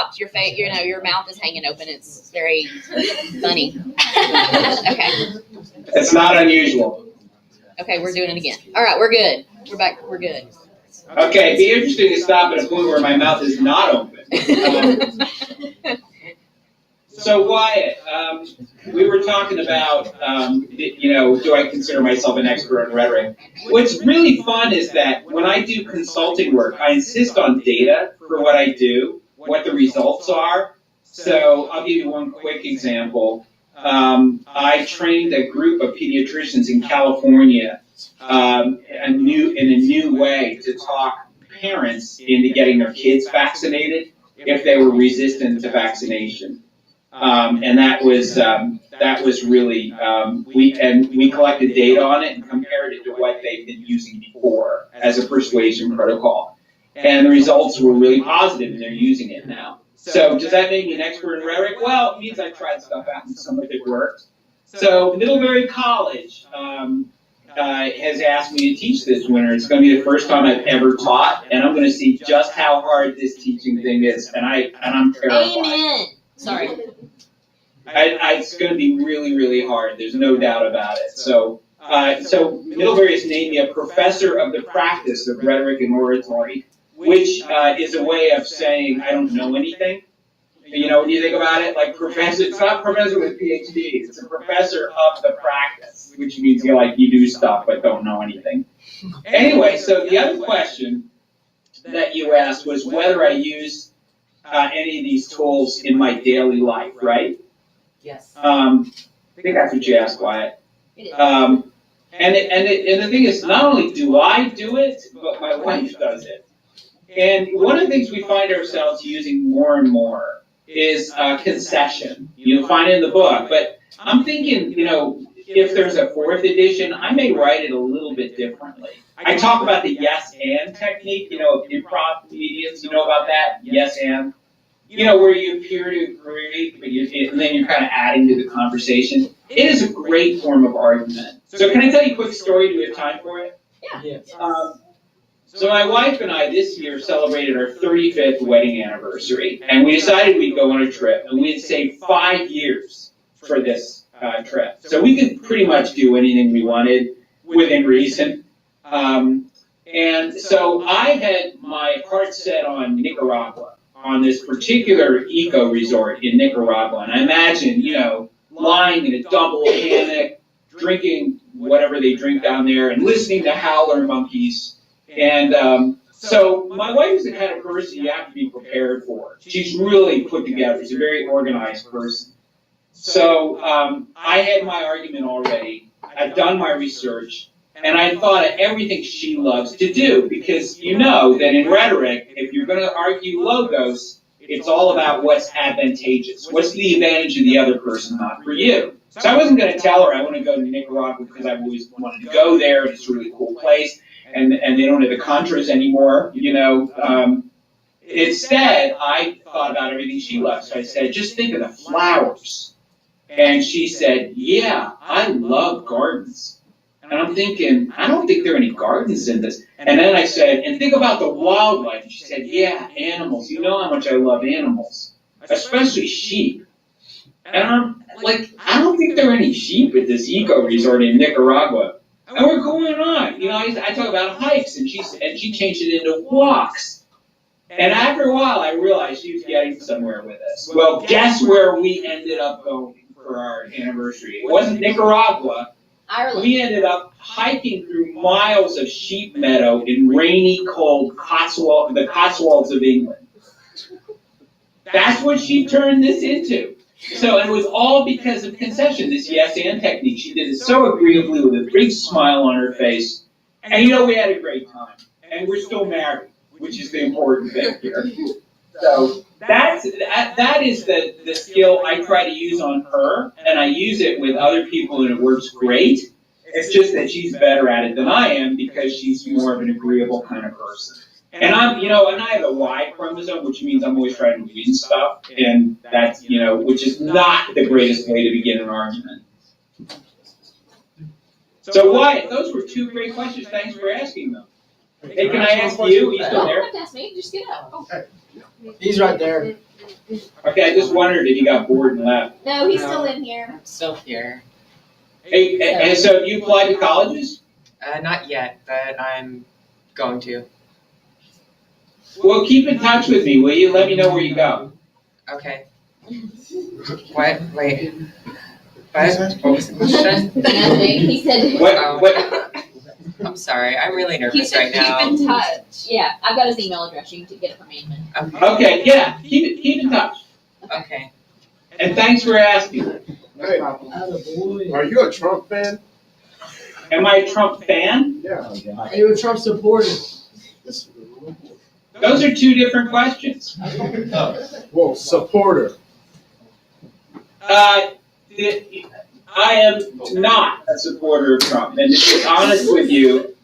stopped. Your face, your mouth is hanging open. It's very funny. Okay. It's not unusual. Okay, we're doing it again. All right, we're good. We're back. We're good. Okay, it'd be interesting to stop at a point where my mouth is not open. So Wyatt, we were talking about, do I consider myself an expert in rhetoric? What's really fun is that when I do consulting work, I insist on data for what I do, what the results are. So I'll give you one quick example. I trained a group of pediatricians in California in a new way to talk parents into getting their kids vaccinated if they were resistant to vaccination. And that was really, we collected data on it and compared it to what they've been using before as a persuasion protocol. And the results were really positive and they're using it now. So does that make me an expert in rhetoric? Well, it means I tried stuff out and some of it worked. So Middlebury College has asked me to teach this winter. It's going to be the first time I've ever taught, and I'm going to see just how hard this teaching thing is, and I'm terrified. Amen. Sorry. It's going to be really, really hard. There's no doubt about it. So Middlebury has named me a professor of the practice of rhetoric and oratory, which is a way of saying I don't know anything. When you think about it, like professor, it's not professor with PhD, it's a professor of the practice, which means you do stuff but don't know anything. Anyway, so the other question that you asked was whether I use any of these tools in my daily life, right? Yes. I think that's what you asked, Wyatt. And the thing is, not only do I do it, but my wife does it. And one of the things we find ourselves using more and more is concession. You'll find it in the book. But I'm thinking, if there's a 4th edition, I may write it a little bit differently. I talk about the yes and technique, improv comedians, you know about that? Yes and. Where you appear to agree, but and then you're kind of adding to the conversation. It is a great form of argument. So can I tell you a quick story? Do we have time for it? Yeah. Yes. So my wife and I this year celebrated our 35th wedding anniversary, and we decided we'd go on a trip, and we had saved 5 years for this trip. So we could pretty much do anything we wanted within reason. And so I had my heart set on Nicaragua, on this particular eco resort in Nicaragua. And I imagine, lying in a double hammock, drinking whatever they drink down there, and listening to howler monkeys. And so my wife is the kind of person you have to be prepared for. She's really put together. She's a very organized person. So I had my argument already. I've done my research. And I thought of everything she loves to do, because you know that in rhetoric, if you're going to argue logos, it's all about what's advantageous. What's the advantage of the other person, not for you? So I wasn't going to tell her I want to go to Nicaragua because I've always wanted to go there, and it's a really cool place, and they don't have the Contras anymore, Instead, I thought about everything she loves. So I said, just think of the flowers. And she said, yeah, I love gardens. And I'm thinking, I don't think there are any gardens in this. And then I said, and think about the wildlife. And she said, yeah, animals. You know how much I love animals, especially sheep. And I'm like, I don't think there are any sheep at this eco resort in Nicaragua. And we're going on. I talk about hikes, and she changed it into walks. And after a while, I realized she was getting somewhere with us. Well, guess where we ended up going for our anniversary? It wasn't Nicaragua. Ireland. We ended up hiking through miles of sheep meadow in rainy, cold the Cotswolds of England. That's what she turned this into. So it was all because of concession, this yes and technique. She did it so agreeably with a big smile on her face. And we had a great time. And we're still married, which is the important thing here. So that is the skill I try to use on her, and I use it with other people, and it works great. It's just that she's better at it than I am because she's more of an agreeable kind of person. And and I have a Y chromosome, which means I'm always trying to win stuff, and that's, which is not the greatest way to begin an argument. So Wyatt, those were 2 great questions. Thanks for asking them. Hey, can I ask you? Are you No, still you there? don't have to ask me, just get up. He's right there. Okay, I just wondered if you got bored and left. No, he's still in here. I'm still here. Hey, and so have you applied to colleges? Not yet, but I'm going to. Well, keep in touch with me, will you? Let me know where you go. Okay. What? Wait. What was the question? Nothing, he said, What? I'm sorry. I'm really he nervous said right now. keep in touch. Yeah, I've got his email address, you can get it from Edmund. Okay, yeah, keep in touch. Okay. And thanks for asking. Hey, are you a Trump fan? Am I a Trump fan? Yeah. Are you a Trump supporter? Those are two different questions. Well, supporter. I am not a supporter of Trump, and to be honest with you,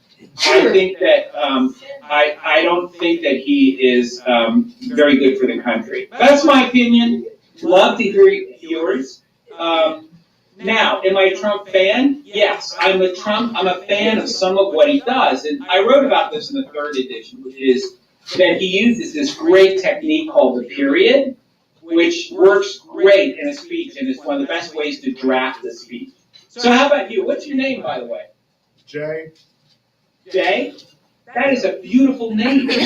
I think that I don't think that he is very good for the country. That's my opinion. Love to hear yours. Now, am I a Trump fan? Yes, I'm a fan of some of what he does, and I wrote about this in the third edition, which is that he uses this great technique called the period, which works great in a speech, and it's one of the best ways to draft a speech. So how about you? What's your name, by the way? Jay. Jay? That is a beautiful name. So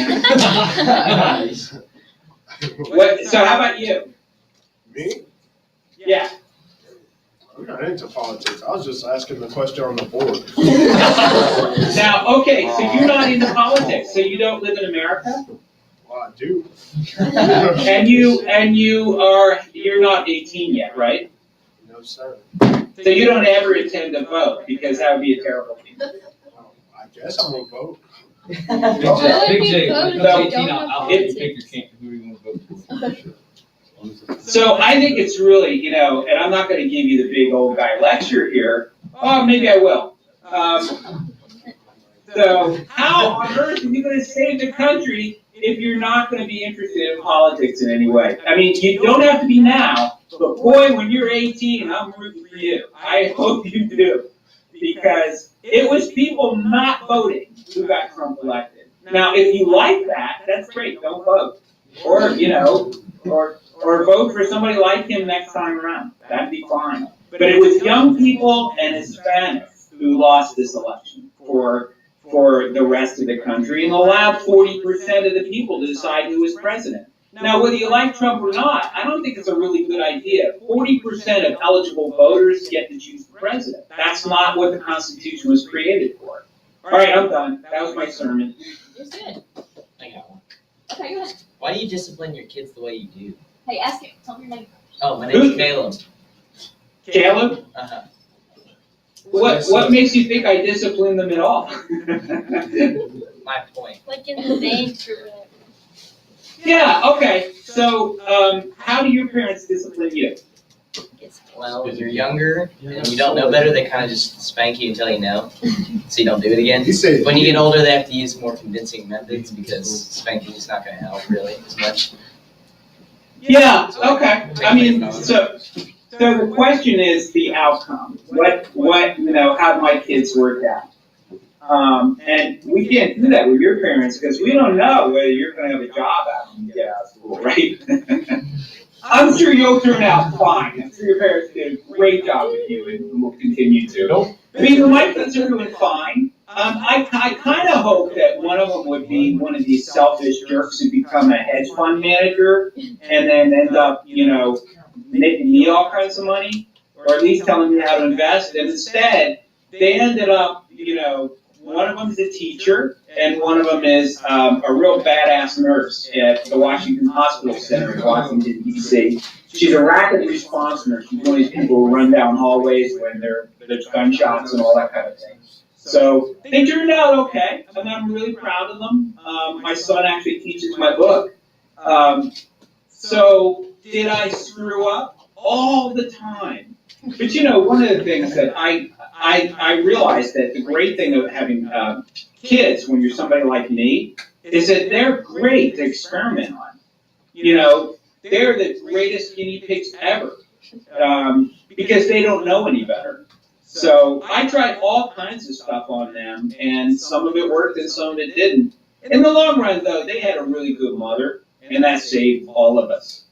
how about you? Me? Yeah. I'm not into politics. I was just asking the question on the board. Now, okay, so you're not into politics, so you don't live in America? Well, I do. And you're not 18 yet, right? No, sir. So you don't ever intend to vote, because that would be a terrible thing. Well, I guess I'm gonna vote. Big J, when it comes to 18, I'll let you pick your camp, who you want to vote for. So I think it's really, and I'm not gonna give you the big old guy lecture here. Oh, maybe I will. So how on earth are you gonna save the country if you're not gonna be interested in politics in any way? I mean, you don't have to be now, but boy, when you're 18, I'm rooting for you. I hope you do. Because it was people not voting who got Trump elected. Now, if you like that, that's great, don't vote. Or vote for somebody like him next time around. That'd be fine. But it was young people and Hispanics who lost this election for the rest of the country and allowed 40% of the people to decide who was president. Now, whether you like Trump or not, I don't think it's a really good idea. 40% of eligible voters get to choose the president. That's not what the Constitution was created for. All right, I'm done. That was my sermon. You're good. I got one. Okay, go ahead. Why do you discipline your kids the way you do? Hey, ask him, tell me your name. Oh, my name's Caleb. Caleb, Uh-huh. what makes you think I discipline them at all? My point. Like in the bank or whatever. Yeah, okay. So, how do your parents discipline you? Well, when you're younger and you don't know better, they kind of just spank you until you know, so you don't do it again. He said, When you get older, they have to use more convincing methods because spanking is not going to help really as much. Yeah, okay. I mean, so the question is the outcome. How do my kids work out? And we can't do that with your parents because we don't know whether you're going to have a job after you get out of school, right? I'm sure you'll turn out fine. I'm sure your parents did a great job with you and will continue to. I mean, my kids are doing fine. I kind of hope that one of them would be one of these selfish jerks who become a hedge fund manager and then end up, making me all kinds of money, or at least telling me how to invest. And instead, they ended up, one of them is a teacher, and one of them is a real badass nurse at the Washington Hospital Center in Washington, D.C. She's a rapid response nurse. She's one of these people who run down hallways when there's gunshots and all that kind of thing. So they turned out okay, and I'm really proud of them. My son actually teaches my book. So did I screw up? All the time. But one of the things that I realized that the great thing of having kids when you're somebody like me is that they're great to experiment on. They're the greatest guinea pigs ever because they don't know any better. So I tried all kinds of stuff on them, and some of it worked and some of it didn't. In the long run, though, they had a really good mother, and that saved all of us.